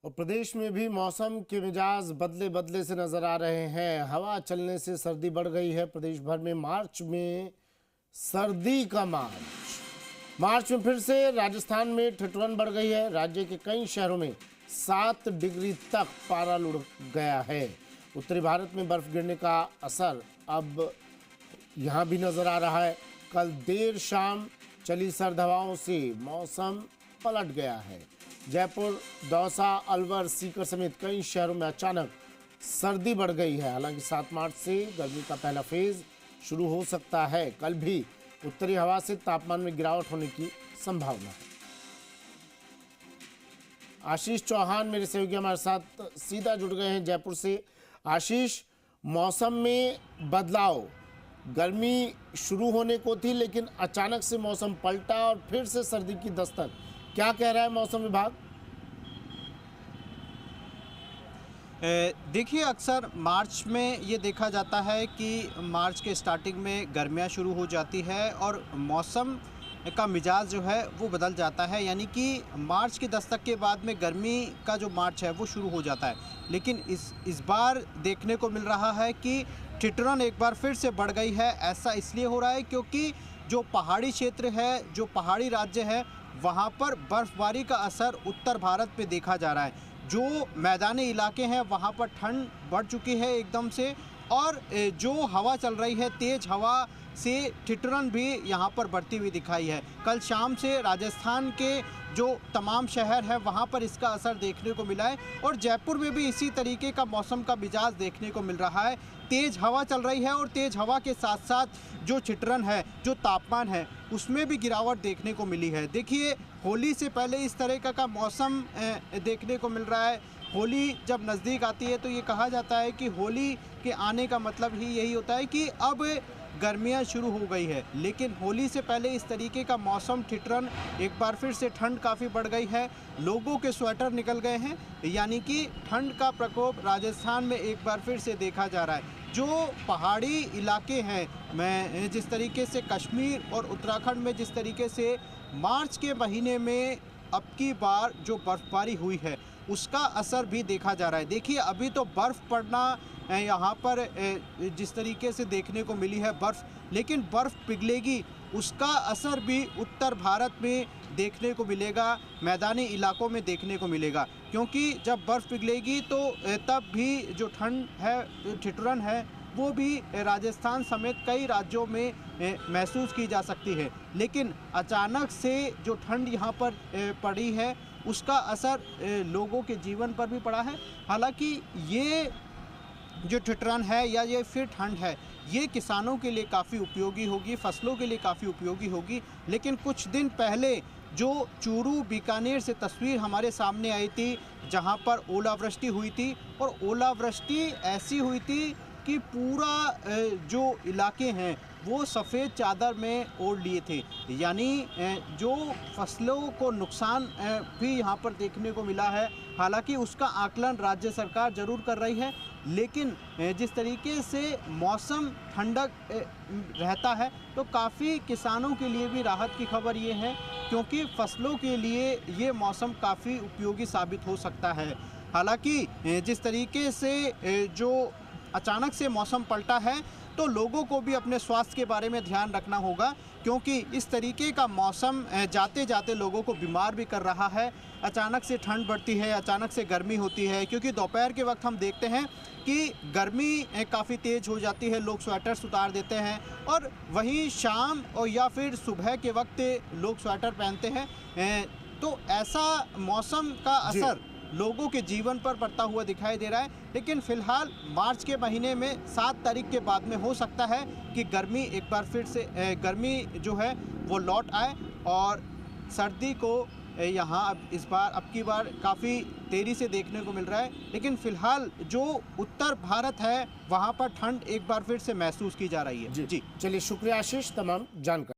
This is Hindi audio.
और प्रदेश में भी मौसम के मिजाज बदले बदले से नजर आ रहे हैं। हवा चलने से सर्दी बढ़ गई है। प्रदेश भर में मार्च में सर्दी का मार्च में फिर से राजस्थान में ठिठुरन बढ़ गई है। राज्य के कई शहरों में 7 डिग्री तक पारा लुढ़क गया है। उत्तरी भारत में बर्फ गिरने का असर अब यहाँ भी नजर आ रहा है। कल देर शाम चली सर्द हवाओं से मौसम पलट गया है। जयपुर, दौसा, अलवर, सीकर समेत कई शहरों में अचानक सर्दी बढ़ गई है। हालांकि 7 मार्च से गर्मी का पहला फेज शुरू हो सकता है। कल भी उत्तरी हवा से तापमान में गिरावट होने की संभावना है। आशीष चौहान मेरे सहयोगी हमारे साथ सीधा जुड़ गए हैं जयपुर से। आशीष, मौसम में बदलाव, गर्मी शुरू होने को थी लेकिन अचानक से मौसम पलटा और फिर से सर्दी की दस्तक, क्या कह रहा है मौसम विभाग? देखिए, अक्सर मार्च में ये देखा जाता है कि मार्च के स्टार्टिंग में गर्मियाँ शुरू हो जाती है और मौसम का मिजाज जो है वो बदल जाता है। यानी कि मार्च की दस्तक के बाद में गर्मी का जो मार्च है वो शुरू हो जाता है। लेकिन इस बार देखने को मिल रहा है कि ठिठुरन एक बार फिर से बढ़ गई है। ऐसा इसलिए हो रहा है क्योंकि जो पहाड़ी क्षेत्र है, जो पहाड़ी राज्य है, वहाँ पर बर्फ़बारी का असर उत्तर भारत पे देखा जा रहा है। जो मैदानी इलाके हैं वहाँ पर ठंड बढ़ चुकी है एकदम से, और जो हवा चल रही है, तेज़ हवा से ठिठुरन भी यहाँ पर बढ़ती हुई दिखाई है। कल शाम से राजस्थान के जो तमाम शहर हैं वहाँ पर इसका असर देखने को मिला है और जयपुर में भी इसी तरीके का मौसम का मिजाज देखने को मिल रहा है। तेज़ हवा चल रही है और तेज़ हवा के साथ साथ जो ठिठुरन है, जो तापमान है, उसमें भी गिरावट देखने को मिली है। देखिए, होली से पहले इस तरह का मौसम देखने को मिल रहा है। होली जब नज़दीक आती है तो ये कहा जाता है कि होली के आने का मतलब ही यही होता है कि अब गर्मियाँ शुरू हो गई है। लेकिन होली से पहले इस तरीके का मौसम ठिठुरन, एक बार फिर से ठंड काफ़ी बढ़ गई है। लोगों के स्वेटर निकल गए हैं, यानी कि ठंड का प्रकोप राजस्थान में एक बार फिर से देखा जा रहा है। जो पहाड़ी इलाके हैं, मैं जिस तरीके से कश्मीर और उत्तराखंड में जिस तरीके से मार्च के महीने में अब की बार जो बर्फ़बारी हुई है उसका असर भी देखा जा रहा है। देखिए, अभी तो बर्फ़ पड़ना यहाँ पर जिस तरीके से देखने को मिली है बर्फ़, लेकिन बर्फ़ पिघलेगी, उसका असर भी उत्तर भारत में देखने को मिलेगा, मैदानी इलाकों में देखने को मिलेगा। क्योंकि जब बर्फ़ पिघलेगी तो तब भी जो ठंड है, ठिठुरन है, वो भी राजस्थान समेत कई राज्यों में महसूस की जा सकती है। लेकिन अचानक से जो ठंड यहाँ पर पड़ी है उसका असर लोगों के जीवन पर भी पड़ा है। हालांकि ये जो ठिठुरन है या ये फिर ठंड है, ये किसानों के लिए काफ़ी उपयोगी होगी, फसलों के लिए काफ़ी उपयोगी होगी। लेकिन कुछ दिन पहले जो चूरू, बीकानेर से तस्वीर हमारे सामने आई थी जहाँ पर ओलावृष्टि हुई थी, और ओलावृष्टि ऐसी हुई थी कि पूरा जो इलाके हैं वो सफ़ेद चादर में ओढ़ लिए थे। यानी जो फसलों को नुकसान भी यहाँ पर देखने को मिला है। हालांकि उसका आकलन राज्य सरकार ज़रूर कर रही है, लेकिन जिस तरीके से मौसम ठंडक रहता है तो काफ़ी किसानों के लिए भी राहत की खबर ये है, क्योंकि फसलों के लिए ये मौसम काफ़ी उपयोगी साबित हो सकता है। हालांकि जिस तरीके से जो अचानक से मौसम पलटा है तो लोगों को भी अपने स्वास्थ्य के बारे में ध्यान रखना होगा, क्योंकि इस तरीके का मौसम जाते जाते लोगों को बीमार भी कर रहा है। अचानक से ठंड बढ़ती है, अचानक से गर्मी होती है, क्योंकि दोपहर के वक्त हम देखते हैं कि गर्मी काफ़ी तेज़ हो जाती है, लोग स्वेटर्स उतार देते हैं, और वहीं शाम और या फिर सुबह के वक्त लोग स्वेटर पहनते हैं। तो ऐसा मौसम का असर लोगों के जीवन पर पड़ता हुआ दिखाई दे रहा है। लेकिन फिलहाल मार्च के महीने में 7 तारीख के बाद में हो सकता है कि गर्मी एक बार फिर से गर्मी जो है वो लौट आए, और सर्दी को यहाँ अब की बार काफ़ी देरी से देखने को मिल रहा है। लेकिन फिलहाल जो उत्तर भारत है वहाँ पर ठंड एक बार फिर से महसूस की जा रही है। जी, चलिए, शुक्रिया आशीष तमाम जानकारी।